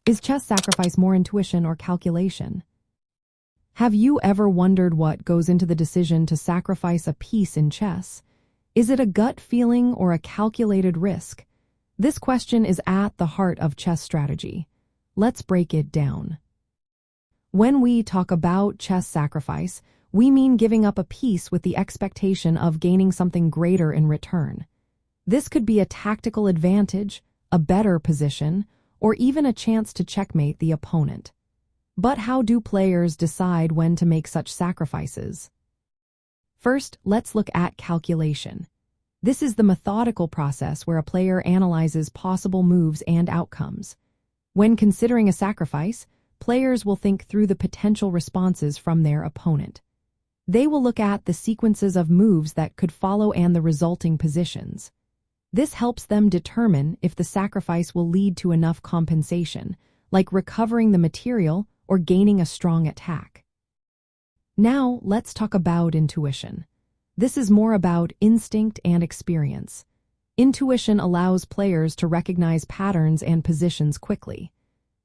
Is chess sacrifice more intuition or calculation? Have you ever wondered what goes into the decision to sacrifice a piece in chess? Is it a gut feeling or a calculated risk? This question is at the heart of chess strategy. Let's break it down. When we talk about chess sacrifice, we mean giving up a piece with the expectation of gaining something greater in return. This could be a tactical advantage, a better position, or even a chance to checkmate the opponent. But how do players decide when to make such sacrifices? First, let's look at calculation. This is the methodical process where a player analyzes possible moves and outcomes. When considering a sacrifice, players will think through the potential responses from their opponent. They will look at the sequences of moves that could follow and the resulting positions. This helps them determine if the sacrifice will lead to enough compensation, like recovering the material or gaining a strong attack. Now, let's talk about intuition. This is more about instinct and experience. Intuition allows players to recognize patterns and positions quickly.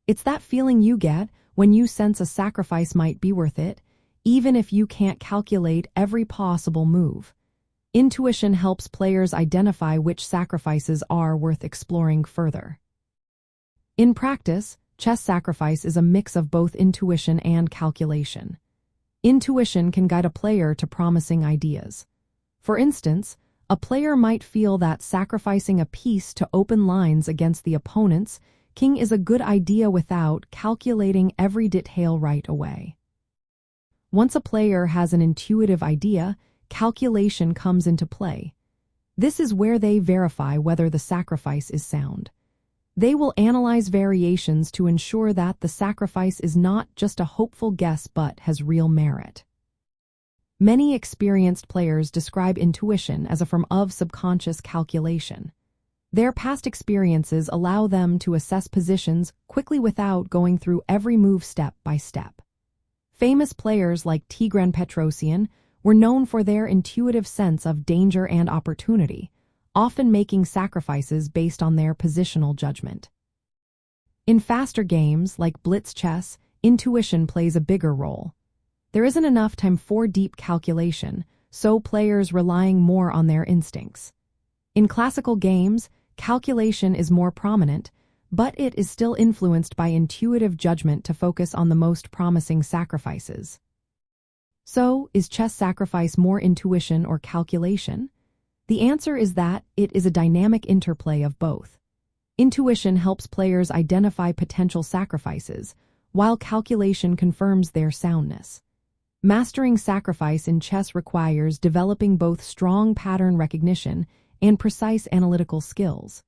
It's that feeling you get when you sense a sacrifice might be worth it, even if you can't calculate every possible move. Intuition helps players identify which sacrifices are worth exploring further. In practice, chess sacrifice is a mix of both intuition and calculation. Intuition can guide a player to promising ideas. For instance, a player might feel that sacrificing a piece to open lines against the opponent's king is a good idea without calculating every detail right away. Once a player has an intuitive idea, calculation comes into play. This is where they verify whether the sacrifice is sound. They will analyze variations to ensure that the sacrifice is not just a hopeful guess but has real merit. Many experienced players describe intuition as a form of subconscious calculation. Their past experiences allow them to assess positions quickly without going through every move step by step. Famous players like Tigran Petrosian were known for their intuitive sense of danger and opportunity, often making sacrifices based on their positional judgment. In faster games like Blitz chess, intuition plays a bigger role. There isn't enough time for deep calculation, so players relying more on their instincts. In classical games, calculation is more prominent, but it is still influenced by intuitive judgment to focus on the most promising sacrifices. So, is chess sacrifice more intuition or calculation? The answer is that it is a dynamic interplay of both. Intuition helps players identify potential sacrifices, while calculation confirms their soundness. Mastering sacrifice in chess requires developing both strong pattern recognition and precise analytical skills.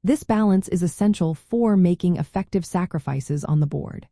This balance is essential for making effective sacrifices on the board.